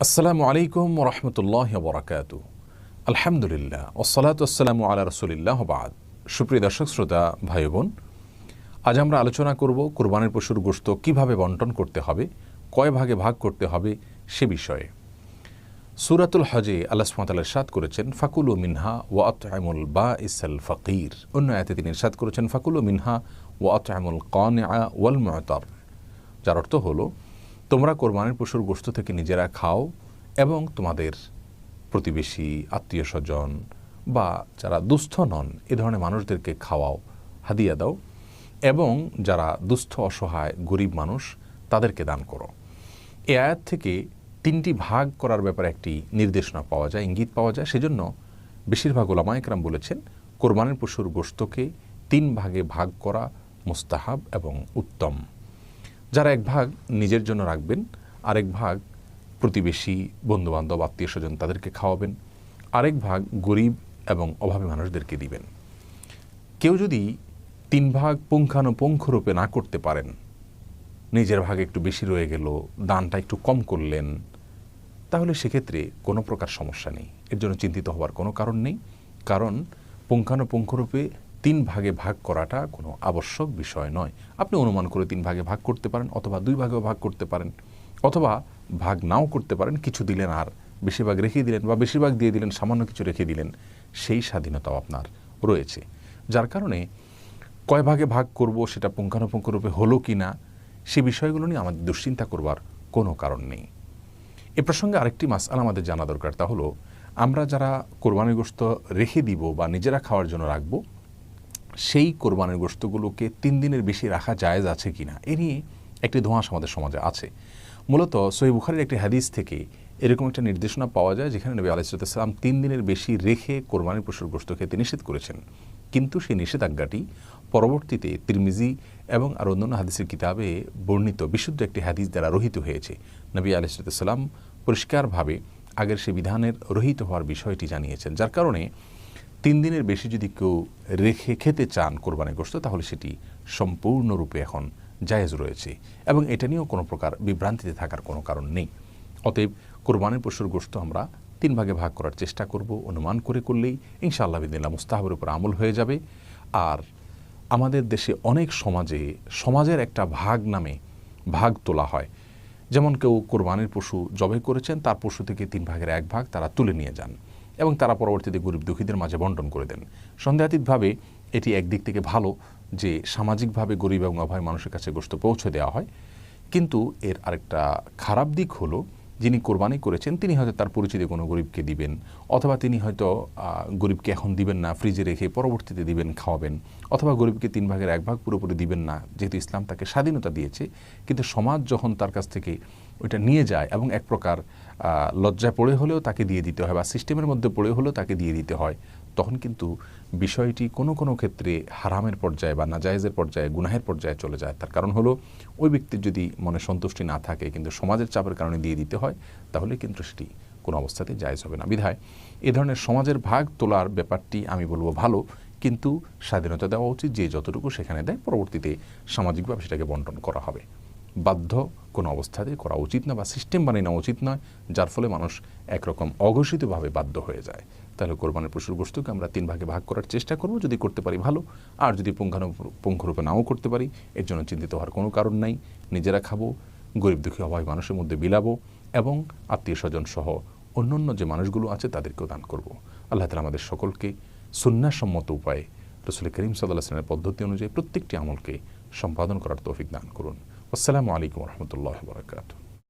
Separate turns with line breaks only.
আসসালামু আলাইকুম ওরহমতুল্লাহ বরাকাতু। আলহামদুলিল্লাহ ওসসালাতু ওয়াসসালামু আলা রাসূলিল্লাহ বাদ। সুপ্রিয় দর্শক শ্রোতা ভাই বোন, আজ আমরা আলোচনা করব কুরবানির পশুর গোশত কিভাবে বন্টন করতে হবে, কয় ভাগে ভাগ করতে হবে সে বিষয়ে। সূরাতুল হজে আল্লাহ সুবহানাহু ওয়া তাআলা ইরশাদ করেছেন ফাকুলু মিনহা ওয়া আত'ইমুল বাঈসাল ফাকির। অন্য আয়াতে তিনি ইরশাদ করেছেন ফাকুলু মিনহা ওয়া আত'ইমুল কানিআ ওয়াল মু'তার, যার অর্থ হলো তোমরা কোরবানির পশুর গোশত থেকে নিজেরা খাও এবং তোমাদের প্রতিবেশী, আত্মীয় স্বজন বা যারা দুস্থ নন এ ধরনের মানুষদেরকে খাওয়াও, হাদিয়া দাও, এবং যারা দুস্থ অসহায় গরিব মানুষ তাদেরকে দান করো। এই আয়াত থেকে তিনটি ভাগ করার ব্যাপারে একটি নির্দেশনা পাওয়া যায়, ইঙ্গিত পাওয়া যায়। সেজন্য বেশিরভাগ উলামা ইকরাম বলেছেন কোরবানির পশুর গোশতকে তিন ভাগে ভাগ করা মুস্তাহাব এবং উত্তম। যারা এক ভাগ নিজের জন্য রাখবেন, আরেক ভাগ প্রতিবেশী, বন্ধুবান্ধব, আত্মীয় স্বজন তাদেরকে খাওয়াবেন, আরেক ভাগ গরিব এবং অভাবী মানুষদেরকে দিবেন। কেউ যদি তিন ভাগ পুঙ্খানুপুঙ্খরূপে না করতে পারেন, নিজের ভাগে একটু বেশি রয়ে গেল, দানটা একটু কম করলেন, তাহলে সেক্ষেত্রে কোনো প্রকার সমস্যা নেই, এর জন্য চিন্তিত হওয়ার কোনো কারণ নেই। কারণ পুঙ্খানুপুঙ্খরূপে তিন ভাগে ভাগ করাটা কোনো আবশ্যক বিষয় নয়। আপনি অনুমান করে তিন ভাগে ভাগ করতে পারেন, অথবা দুই ভাগেও ভাগ করতে পারেন, অথবা ভাগ নাও করতে পারেন, কিছু দিলেন আর বেশিরভাগ রেখে দিলেন, বা বেশিরভাগ দিয়ে দিলেন সামান্য কিছু রেখে দিলেন, সেই স্বাধীনতাও আপনার রয়েছে। যার কারণে কয় ভাগে ভাগ করব সেটা পুঙ্খানুপুঙ্খরূপে হলো কি না সে বিষয়গুলো নিয়ে আমাদের দুশ্চিন্তা করবার কোনো কারণ নেই। এ প্রসঙ্গে আরেকটি মাসআলা আমাদের জানা দরকার, তা হলো আমরা যারা কোরবানির গোশত রেখে দিব বা নিজেরা খাওয়ার জন্য রাখবো, সেই কোরবানির গোশতগুলোকে 3 দিনের বেশি রাখা জায়েজ আছে কিনা এ নিয়ে একটি ধোঁয়াশ আমাদের সমাজে আছে। মূলত সহিহ বুখারীর একটি হাদিস থেকে এরকম একটা নির্দেশনা পাওয়া যায় যেখানে নবী আলাইহিস সালাম 3 দিনের বেশি রেখে কোরবানির পশুর গোশত খেতে নিষেধ করেছেন। কিন্তু সেই নিষেধাজ্ঞাটি পরবর্তীতে তিরমিজি এবং আর অন্যান্য হাদিসের কিতাবে বর্ণিত বিশুদ্ধ একটি হাদিস দ্বারা রহিত হয়েছে। নবী আলাইহিস সালাম পরিষ্কারভাবে আগের সে বিধানের রহিত হওয়ার বিষয়টি জানিয়েছেন। যার কারণে 3 দিনের বেশি যদি কেউ রেখে খেতে চান কোরবানির গোশত, তাহলে সেটি সম্পূর্ণরূপে এখন জায়েজ রয়েছে এবং এটা নিয়েও কোনো প্রকার বিভ্রান্তিতে থাকার কোনো কারণ নেই। অতএব কোরবানির পশুর গোশত আমরা 3 ভাগে ভাগ করার চেষ্টা করব, অনুমান করে করলেই ইনশাআল্লাহ বিদিনিল্লাহ মুস্তাহাবের উপর আমল হয়ে যাবে। আর আমাদের দেশে অনেক সমাজের একটা ভাগ নামে ভাগ তোলা হয়। যেমন কেউ কোরবানির পশু জবাই করেছেন, তার পশু থেকে 3 ভাগের 1 ভাগ তারা তুলে নিয়ে যান এবং তারা পরবর্তীতে গরিব দুঃখীদের মাঝে বন্টন করে দেন। সন্দেহাতীতভাবে এটি একদিক থেকে ভালো যে সামাজিকভাবে গরিব এবং অভাবী মানুষের কাছে গোশত পৌঁছে দেওয়া হয়, কিন্তু এর আরেকটা খারাপ দিক হলো যিনি কোরবানি করেছেন তিনি হয়তো তার পরিচিত কোনো গরিবকে দিবেন, অথবা তিনি হয়তো গরিবকে এখন দিবেন না, ফ্রিজে রেখে পরবর্তীতে দিবেন, খাওয়াবেন, অথবা গরিবকে 3 ভাগের 1 ভাগ পুরোপুরি দিবেন না, যেহেতু ইসলাম তাকে স্বাধীনতা দিয়েছে। কিন্তু সমাজ যখন তার কাছ থেকে ওইটা নিয়ে যায় এবং এক প্রকার লজ্জায় পড়ে হলেও তাকে দিয়ে দিতে হয় বা সিস্টেমের মধ্যে পড়ে হলেও তাকে দিয়ে দিতে হয়, তখন কিন্তু বিষয়টি কোনো কোনো ক্ষেত্রে হারামের পর্যায়ে বা নাজায়েজের পর্যায়ে, গুনাহের পর্যায়ে চলে যায়। তার কারণ হলো ওই ব্যক্তির যদি মনে সন্তুষ্টি না থাকে কিন্তু সমাজের চাপের কারণে দিয়ে দিতে হয়, তাহলে কিন্তু সেটি কোনো অবস্থাতেই জায়েজ হবে না। বিধায় এ ধরনের সমাজের ভাগ তোলার ব্যাপারটি আমি বলবো ভালো, কিন্তু স্বাধীনতা দেওয়া উচিত, যে যতটুকু সেখানে দেয় পরবর্তীতে সামাজিকভাবে সেটাকে বন্টন করা হবে। বাধ্য কোনো অবস্থাতেই করা উচিত না বা সিস্টেম বানিয়ে নেওয়া উচিত নয়, যার ফলে মানুষ একরকম অঘোষিতভাবে বাধ্য হয়ে যায়। তাহলে কোরবানির পশুর গোশতকে আমরা 3 ভাগে ভাগ করার চেষ্টা করব, যদি করতে পারি ভালো, আর যদি পুঙ্খানুপুঙ্খরূপে নাও করতে পারি এর জন্য চিন্তিত হওয়ার কোনো কারণ নাই। নিজেরা খাবো, গরিব দুঃখী অভাবী মানুষের মধ্যে বিলাবো এবং আত্মীয় স্বজন সহ অন্যান্য যে মানুষগুলো আছে তাদেরকেও দান করব। আল্লাহ তাআলা আমাদের সকলকে সুন্নাহসম্মত উপায়ে রাসূল করিম সাল্লাল্লাহু আলাইহি ওয়াসাল্লামের পদ্ধতি অনুযায়ী প্রত্যেকটি আমলকে সম্পাদন করার তৌফিক দান করুন। আসসালামু আলাইকুম ওয়া রাহমাতুল্লাহি ওয়া বারাকাতুহু।